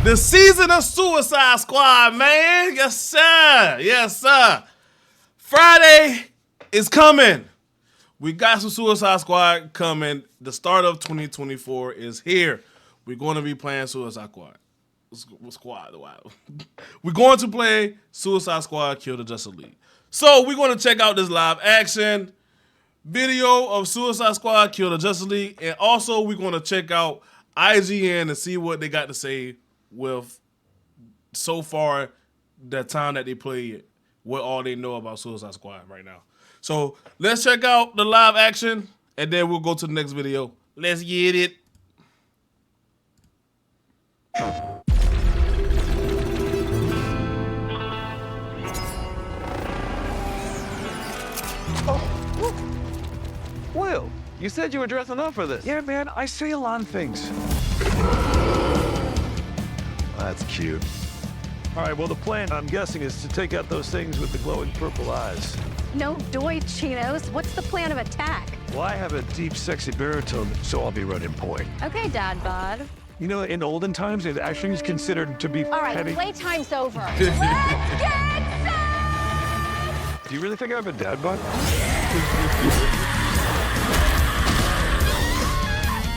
The season of Suicide Squad, man. Yes, sir. Yes, sir. Friday is coming. We got some Suicide Squad coming. The start of 2024 is here. We're going to be playing Suicide Squad. We're going to play Suicide Squad Kill the Justice League. So we're going to check out this live action video of Suicide Squad Kill the Justice League. And also we're going to check out IGN and see what they got to say with so far the time that they played it, what all they know about Suicide Squad right now. So let's check out the live action and then we'll go to the next video. Let's get it. Will, you said you were dressing up for this. Yeah, man, I sail on things. That's cute. All right, well, the plan, I'm guessing, is to take out those things with the glowing purple eyes. No doy, Chinos. What's the plan of attack? Well, I have a deep, sexy baritone, so I'll be running point. Okay, Dad Bod. You know, in olden times, it actually is considered to be All right, heavy. playtime's over. Let's get set! Do you really think I have a dad bod?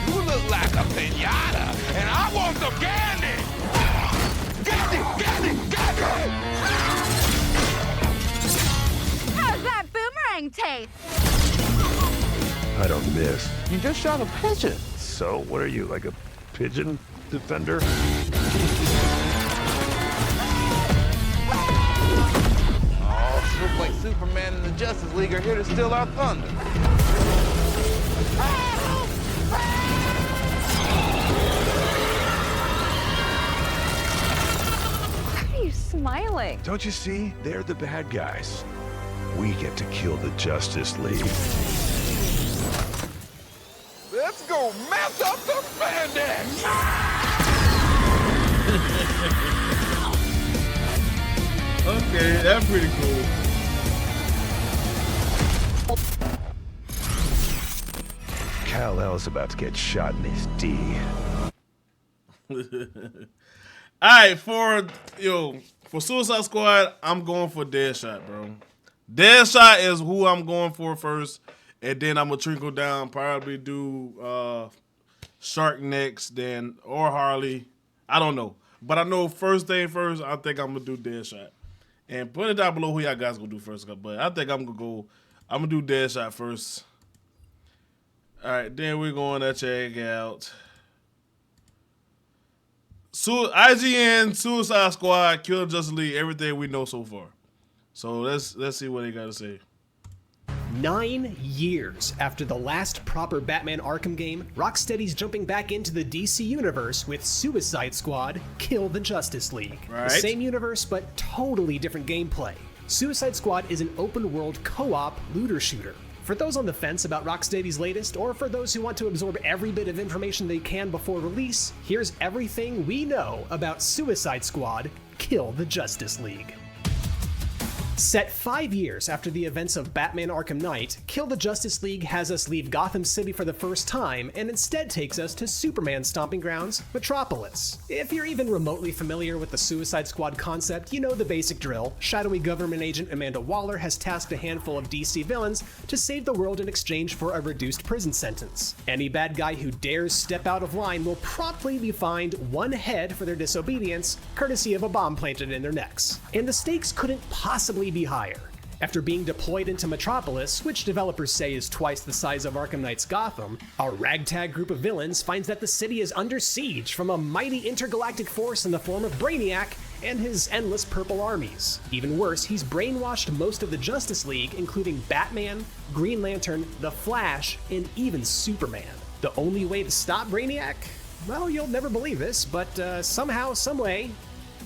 You look like a pinata, and I want some candy! Candy! How's that boomerang taste? I don't miss. You just shot a pigeon. So, what are you, like a pigeon defender? Oh, looks like Superman and the Justice League are here to steal our thunder. Why are you smiling? Don't you see? They're the bad guys. We get to kill the Justice League. Let's go mess up some spandex! Okay, that's pretty cool. Kal-El's about to get shot in his D. All right, for Suicide Squad, I'm going for Deadshot, bro. Deadshot is who I'm going for first, and then I'm gonna trickle down. Probably do Shark next, then or Harley. I don't know, but I know first thing first. I think I'm gonna do Deadshot, and put it down below who y'all guys gonna do first. But I think I'm gonna do Deadshot first. All right, then we're going to check out IGN, Suicide Squad, Kill the Justice League, everything we know so far. So let's see what they got to say. 9 years after the last proper Batman Arkham game, Rocksteady's jumping back into the DC universe with Suicide Squad, Kill the Justice League. Right. The same universe, but totally different gameplay. Suicide Squad is an open-world co-op looter shooter. For those on the fence about Rocksteady's latest, or for those who want to absorb every bit of information they can before release, here's everything we know about Suicide Squad, Kill the Justice League. Set 5 years after the events of Batman Arkham Knight, Kill the Justice League has us leave Gotham City for the first time and instead takes us to Superman's stomping grounds, Metropolis. If you're even remotely familiar with the Suicide Squad concept, you know the basic drill. Shadowy government agent Amanda Waller has tasked a handful of DC villains to save the world in exchange for a reduced prison sentence. Any bad guy who dares step out of line will promptly be fined 1 head for their disobedience, courtesy of a bomb planted in their necks. And the stakes couldn't possibly be higher. After being deployed into Metropolis, which developers say is twice the size of Arkham Knight's Gotham, our ragtag group of villains finds that the city is under siege from a mighty intergalactic force in the form of Brainiac and his endless purple armies. Even worse, he's brainwashed most of the Justice League, including Batman, Green Lantern, The Flash, and even Superman. The only way to stop Brainiac? Well, you'll never believe this, but somehow, someway,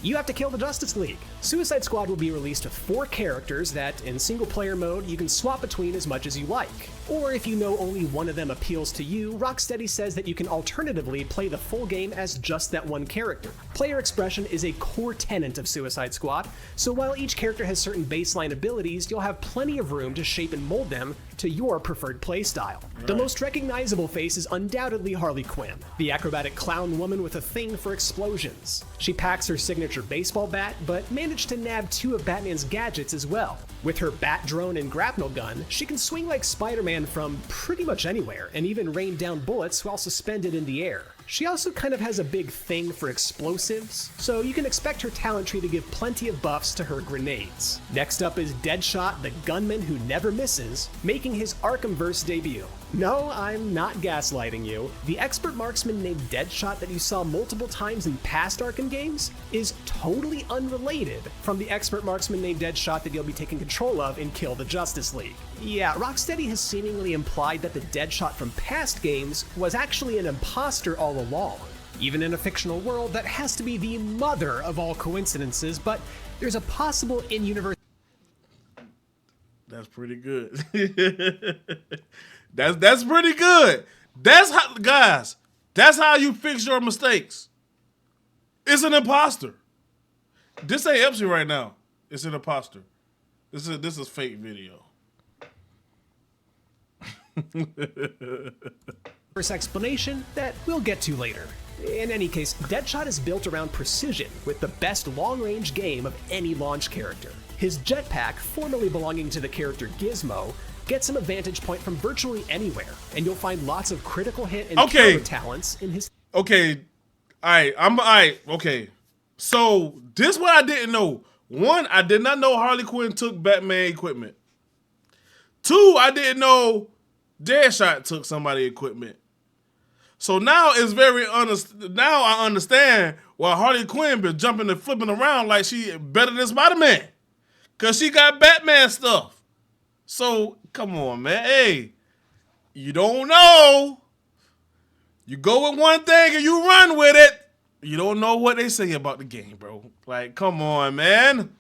you have to kill the Justice League. Suicide Squad will be released with 4 characters that, in single-player mode, you can swap between as much as you like. Or if you know only one of them appeals to you, Rocksteady says that you can alternatively play the full game as just that one character. Player expression is a core tenet of Suicide Squad, so while each character has certain baseline abilities, you'll have plenty of room to shape and mold them to your preferred playstyle. The most recognizable face is undoubtedly Harley Quinn, the acrobatic clown woman with a thing for explosions. She packs her signature baseball bat, but managed to nab 2 of Batman's gadgets as well. With her bat drone and grapnel gun, she can swing like Spider-Man from pretty much anywhere, and even rain down bullets while suspended in the air. She also kind of has a big thing for explosives, so you can expect her talent tree to give plenty of buffs to her grenades. Next up is Deadshot, the gunman who never misses, making his Arkhamverse debut. No, I'm not gaslighting you. The expert marksman named Deadshot that you saw multiple times in past Arkham games is totally unrelated from the expert marksman named Deadshot that you'll be taking control of in Kill the Justice League. Yeah, Rocksteady has seemingly implied that the Deadshot from past games was actually an imposter all along. Even in a fictional world, that has to be the mother of all coincidences, but there's a possible in-universe. That's pretty good. That's pretty good. That's how, guys, that's how you fix your mistakes. It's an imposter. This ain't ItsEppsie right now. It's an imposter. This is fake video. Explanation that we'll get to later. In any case, Deadshot is built around precision with the best long-range game of any launch character. His jetpack, formerly belonging to the character Gizmo, gets him a vantage point from virtually anywhere, and you'll find lots of critical hit and counter talents in his. Okay, okay. So this what I didn't know. 1, I did not know Harley Quinn took Batman equipment. 2, I didn't know Deadshot took somebody equipment. So now it's now I understand why Harley Quinn been jumping and flipping around like she better than Spider-Man. Cause she got Batman stuff. So come on, man. Hey, you don't know. You go with one thing and you run with it. You don't know what they say about the game, bro. Like, come on, man.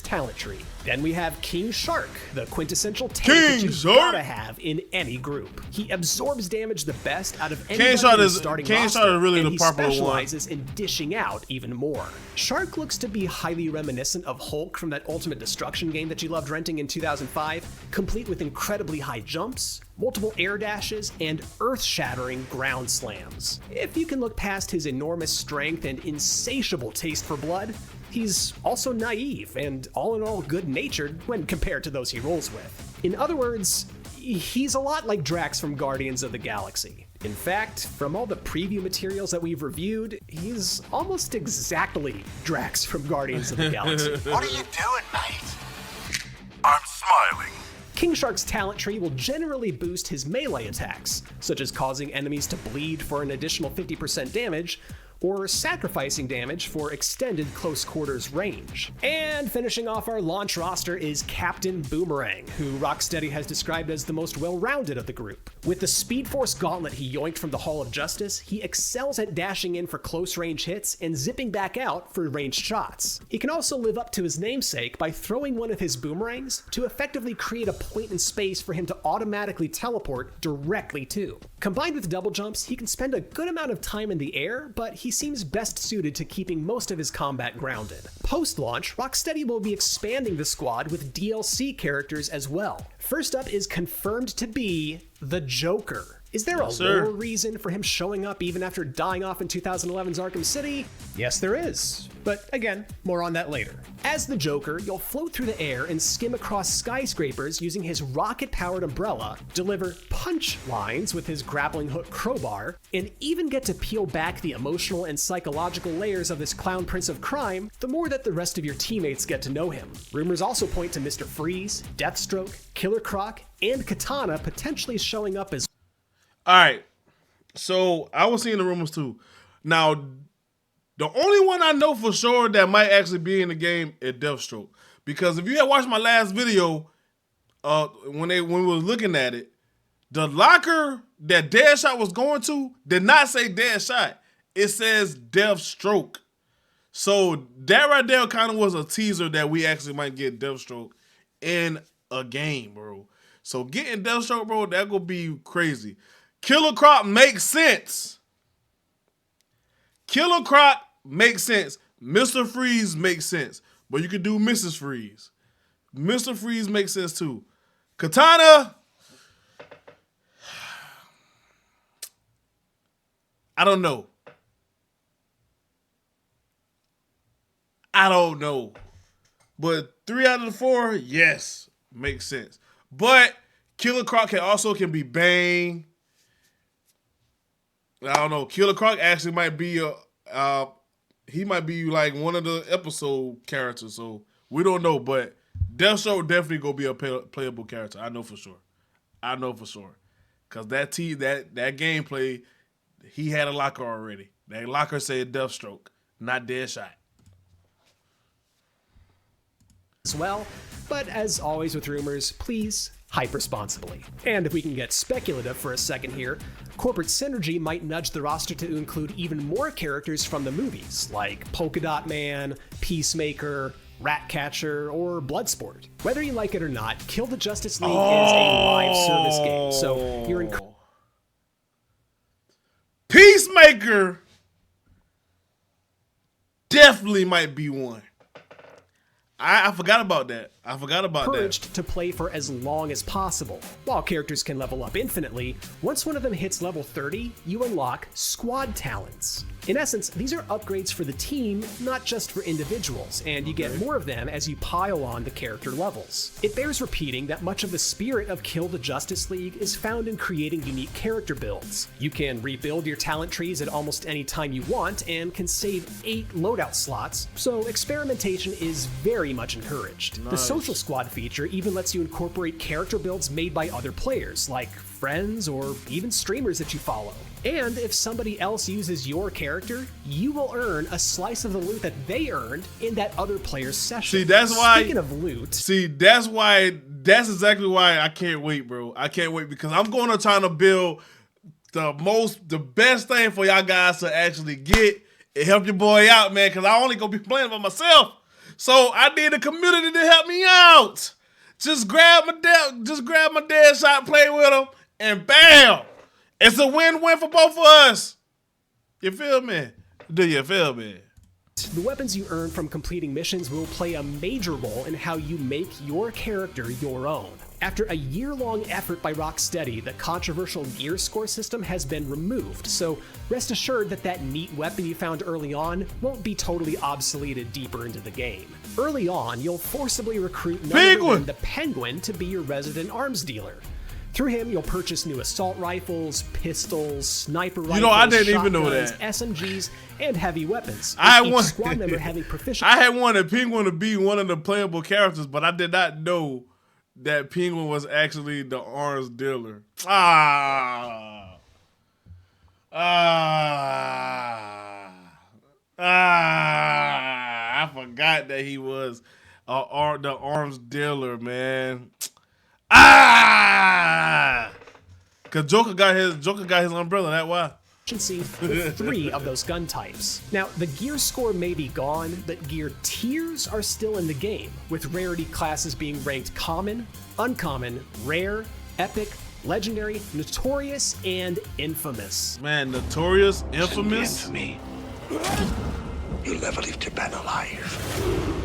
Talent tree. Then we have King Shark, the quintessential tank that you gotta have in any group. He absorbs damage the best out of any starting roster, really and the he popular specializes in dishing out even more. Shark looks to be highly reminiscent of Hulk from that Ultimate Destruction game that you loved renting in 2005, complete with incredibly high jumps, multiple air dashes, and earth-shattering ground slams. If you can look past his enormous strength and insatiable taste for blood, he's also naive and all in all good-natured when compared to those he rolls with. In other words, he's a lot like Drax from Guardians of the Galaxy. In fact, from all the preview materials that we've reviewed, he's almost exactly Drax from Guardians of the Galaxy. What are you doing, mate? I'm smiling. King Shark's talent tree will generally boost his melee attacks, such as causing enemies to bleed for an additional 50% damage, or sacrificing damage for extended close quarters range. And finishing off our launch roster is Captain Boomerang, who Rocksteady has described as the most well-rounded of the group. With the Speed Force gauntlet he yoinked from the Hall of Justice, he excels at dashing in for close range hits and zipping back out for ranged shots. He can also live up to his namesake by throwing one of his boomerangs to effectively create a point in space for him to automatically teleport directly to. Combined with double jumps, he can spend a good amount of time in the air, but he seems best suited to keeping most of his combat grounded. Post-launch, Rocksteady will be expanding the squad with DLC characters as well. First up is confirmed to be the Joker. Is there a lore reason for him showing up even after dying off in 2011's Arkham City? Yes, there is. But again, more on that later. As the Joker, you'll float through the air and skim across skyscrapers using his rocket-powered umbrella, deliver punch lines with his grappling hook crowbar, and even get to peel back the emotional and psychological layers of this clown prince of crime the more that the rest of your teammates get to know him. Rumors also point to Mr. Freeze, Deathstroke, Killer Croc, and Katana potentially showing up as. All right, so I was seeing the rumors too. Now, the only one I know for sure that might actually be in the game is Deathstroke, because if you had watched my last video, when we were looking at it, the locker that Deadshot was going to did not say Deadshot. It says Deathstroke. So that right there kind of was a teaser that we actually might get Deathstroke in a game, bro. So getting Deathstroke, bro, that gonna be crazy. Killer Croc makes sense. Killer Croc makes sense. Mr. Freeze makes sense, but you could do Mrs. Freeze. Mr. Freeze makes sense too. Katana, I don't know. But 3 out of the 4, yes, makes sense. But Killer Croc can be Bane. I don't know. Killer Croc actually might be he might be like one of the episode characters, so we don't know. But Deathstroke definitely gonna be a playable character. I know for sure. Cause that gameplay, he had a locker already. That locker said Deathstroke, not Deadshot. As well, but as always with rumors, please hype responsibly. And if we can get speculative for a second here, corporate synergy might nudge the roster to include even more characters from the movies, like Polka Dot Man, Peacemaker, Ratcatcher, or Bloodsport. Whether you like it or not, Kill the Justice League is a live service game, so you're Peacemaker definitely might be one. I forgot about that. encouraged to play for as long as possible. While characters can level up infinitely, once one of them hits level 30, you unlock squad talents. In essence, these are upgrades for the team, not just for individuals, and you get more of them as you pile on the character levels. It bears repeating that much of the spirit of Kill the Justice League is found in creating unique character builds. You can rebuild your talent trees at almost any time you want, and can save 8 loadout slots, so experimentation is very much encouraged. The Social Squad feature even lets you incorporate character builds made by other players, like friends or even streamers that you follow. And if somebody else uses your character, you will earn a slice of the loot that they earned in that other player's session. See, that's why. Speaking of loot. See, that's exactly why I can't wait, bro. I can't wait because I'm going to try to build the best thing for y'all guys to actually get and help your boy out, man, because I only going to be playing by myself. So I need the community to help me out. Just grab my dead shot, play with him, and bam! It's a win-win for both of us. You feel me? Do you feel me? The weapons you earn from completing missions will play a major role in how you make your character your own. After a year-long effort by Rocksteady, the controversial gear score system has been removed, so rest assured that that neat weapon you found early on won't be totally obsoleted deeper into the game. Early on, you'll forcibly recruit none other than the Penguin to be your resident arms dealer. Through him, you'll purchase new assault rifles, pistols, sniper rifles, I didn't even know shotguns, that. SMGs, and heavy weapons. I Each want squad member having proficiency. I had wanted Penguin to be one of the playable characters, but I did not know that Penguin was actually the arms dealer. I forgot that he was the arms dealer, man. Cause Joker got his umbrella, that why. With 3 of those gun types. Now, the gear score may be gone, but gear tiers are still in the game, with rarity classes being ranked common, uncommon, rare, epic, legendary, notorious, and infamous. Man, notorious, infamous. Infamy. You'll never leave Japan alive.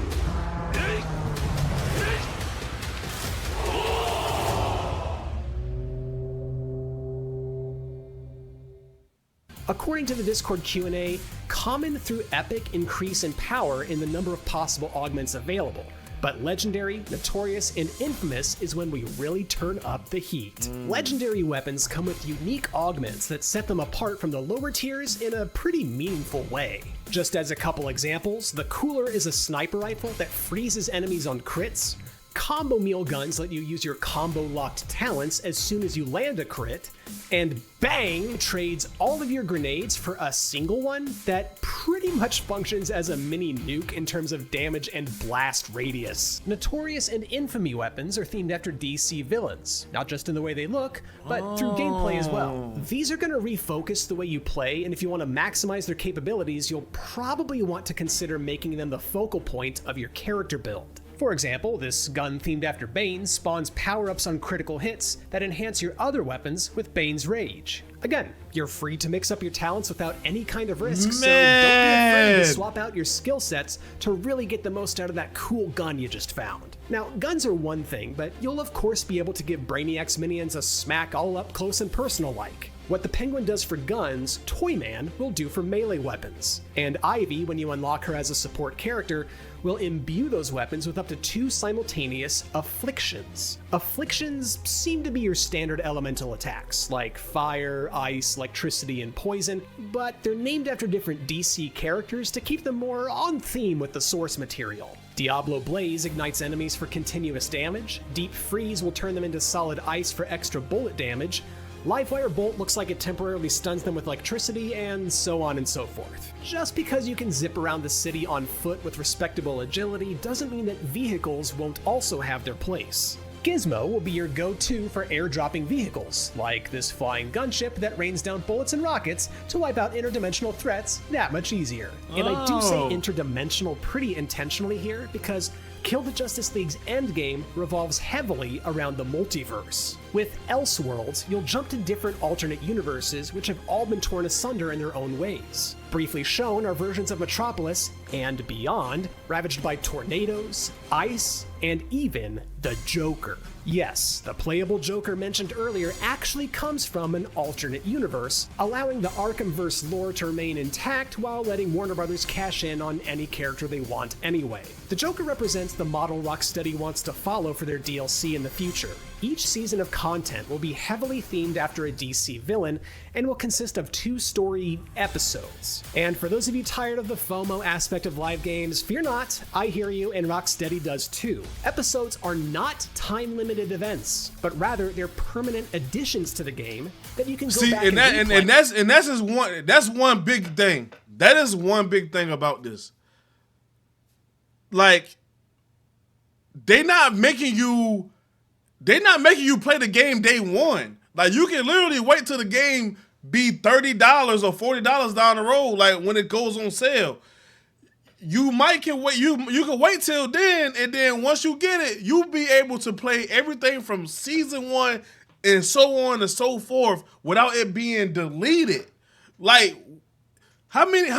According to the Discord Q&A, common through epic increase in power in the number of possible augments available, but legendary, notorious, and infamous is when we really turn up the heat. Legendary weapons come with unique augments that set them apart from the lower tiers in a pretty meaningful way. Just as a couple examples, the Cooler is a sniper rifle that freezes enemies on crits. Combo meal guns let you use your combo locked talents as soon as you land a crit, and Bang trades all of your grenades for a single one that pretty much functions as a mini nuke in terms of damage and blast radius. Notorious and Infamy weapons are themed after DC villains, not just in the way they look, but through gameplay as well. These are going to refocus the way you play, and if you want to maximize their capabilities, you'll probably want to consider making them the focal point of your character build. For example, this gun themed after Bane spawns power-ups on critical hits that enhance your other weapons with Bane's Rage. Again, you're free to mix up your talents without any kind of risk, so don't be afraid to swap out your skill sets to really get the most out of that cool gun you just found. Now, guns are one thing, but you'll of course be able to give Brainiac's minions a smack all up close and personal like. What the Penguin does for guns, Toyman will do for melee weapons. And Ivy, when you unlock her as a support character, will imbue those weapons with up to 2 simultaneous afflictions. Afflictions seem to be your standard elemental attacks, like fire, ice, electricity, and poison, but they're named after different DC characters to keep them more on theme with the source material. Diablo Blaze ignites enemies for continuous damage, Deep Freeze will turn them into solid ice for extra bullet damage, Livewire Bolt looks like it temporarily stuns them with electricity, and so on and so forth. Just because you can zip around the city on foot with respectable agility doesn't mean that vehicles won't also have their place. Gizmo will be your go-to for airdropping vehicles, like this flying gunship that rains down bullets and rockets to wipe out interdimensional threats that much easier. And I do say interdimensional pretty intentionally here because Kill the Justice League's endgame revolves heavily around the multiverse. With Elseworlds, you'll jump to different alternate universes which have all been torn asunder in their own ways. Briefly shown are versions of Metropolis and beyond, ravaged by tornadoes, ice, and even the Joker. Yes, the playable Joker mentioned earlier actually comes from an alternate universe, allowing the Arkhamverse lore to remain intact while letting Warner Brothers cash in on any character they want anyway. The Joker represents the model Rocksteady wants to follow for their DLC in the future. Each season of content will be heavily themed after a DC villain and will consist of 2 story episodes. And for those of you tired of the FOMO aspect of live games, fear not, I hear you, and Rocksteady does too. Episodes are not time-limited events, but rather they're permanent additions to the game that you can go back and replay. And that's just one. That's one big thing. That is one big thing about this. Like, they're not making you play the game day one. Like, you can literally wait till the game be $30 or $40 down the road, like when it goes on sale. You can wait till then, and then once you get it, you'll be able to play everything from season 1 and so on and so forth without it being deleted. Like, how many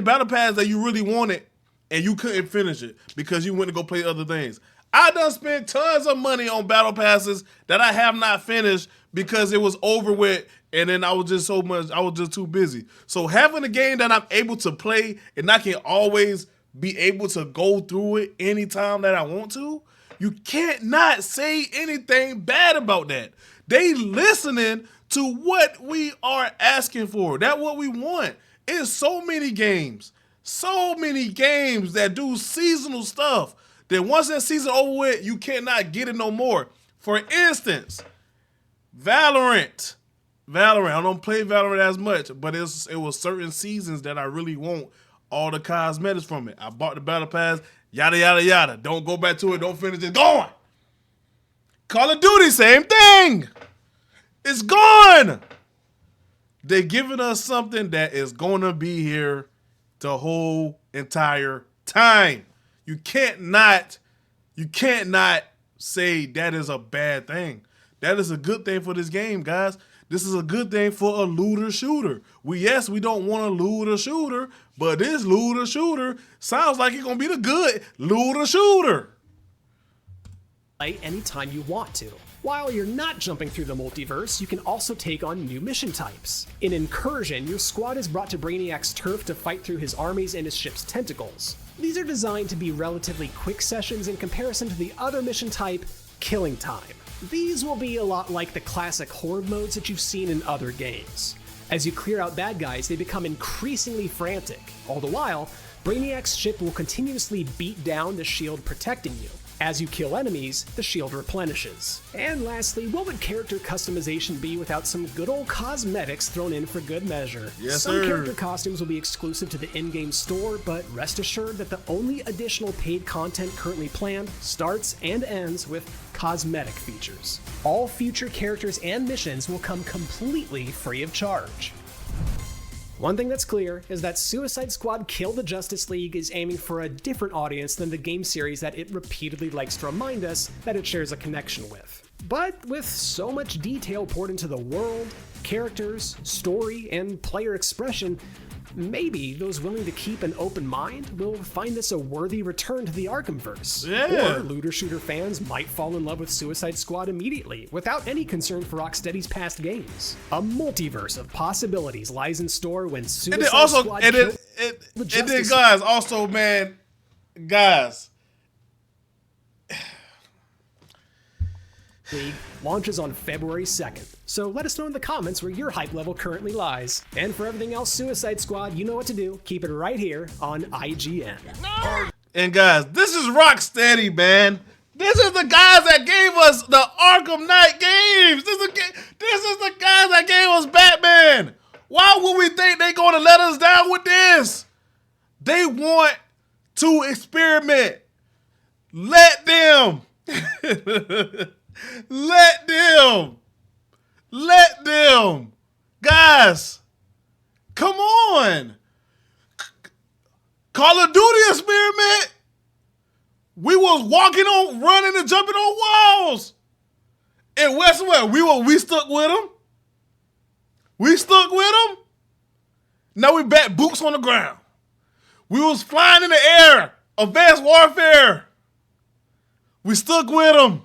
battle pass that you really wanted and you couldn't finish it because you went to go play other things? I done spent tons of money on battle passes that I have not finished because it was over with, and then I was just too busy. So having a game that I'm able to play and I can always be able to go through it anytime that I want to, you can't not say anything bad about that. They listening to what we are asking for. That's what we want. It's so many games that do seasonal stuff that once that season over with, you cannot get it no more. For instance, Valorant. I don't play Valorant as much, but it was certain seasons that I really want all the cosmetics from it. I bought the battle pass, yada, yada, yada. Don't go back to it. Don't finish it. Gone. Call of Duty, same thing. It's gone. They're giving us something that is going to be here the whole entire time. You can't not say that is a bad thing. That is a good thing for this game, guys. This is a good thing for a looter shooter. We don't want a looter shooter, but this looter shooter sounds like it's gonna be the good looter shooter. Play anytime you want to. While you're not jumping through the multiverse, you can also take on new mission types. In Incursion, your squad is brought to Brainiac's turf to fight through his armies and his ship's tentacles. These are designed to be relatively quick sessions in comparison to the other mission type, Killing Time. These will be a lot like the classic horde modes that you've seen in other games. As you clear out bad guys, they become increasingly frantic. All the while, Brainiac's ship will continuously beat down the shield protecting you. As you kill enemies, the shield replenishes. And lastly, what would character customization be without some good old cosmetics thrown in for good measure? Yes, some sir. character costumes will be exclusive to the in-game store, but rest assured that the only additional paid content currently planned starts and ends with cosmetic features. All future characters and missions will come completely free of charge. One thing that's clear is that Suicide Squad Kill the Justice League is aiming for a different audience than the game series that it repeatedly likes to remind us that it shares a connection with. But with so much detail poured into the world, characters, story, and player expression, maybe those willing to keep an open mind will find this a worthy return to the Arkhamverse. Yeah. Or looter shooter fans might fall in love with Suicide Squad immediately, without any concern for Rocksteady's past games. A multiverse of possibilities lies in store when Suicide And then also, Squad and then, kills and then Justice guys, also, man, guys. League launches on February 2nd, so let us know in the comments where your hype level currently lies. And for everything else Suicide Squad, you know what to do. Keep it right here on IGN. And guys, this is Rocksteady, man. This is the guys that gave us the Arkham Knight games. This is the guys that gave us Batman. Why would we think they gonna let us down with this? They want to experiment. Let them. Let them. Let them. Guys, come on. Call of Duty experiment. We was walking on, running and jumping on walls. And Westwell, we stuck with them. We stuck with them. Now we back boots on the ground. We was flying in the air. Advanced warfare. We stuck with them.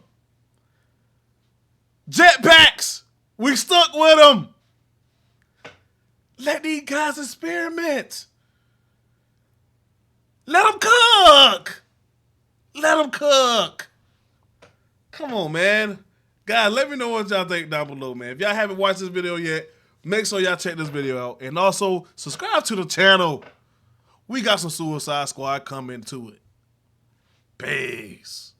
Jetpacks. We stuck with them. Let these guys experiment. Let them cook. Let them cook. Come on, man. Guys, let me know what y'all think down below, man. If y'all haven't watched this video yet, make sure y'all check this video out. And also, subscribe to the channel. We got some Suicide Squad coming to it. Peace.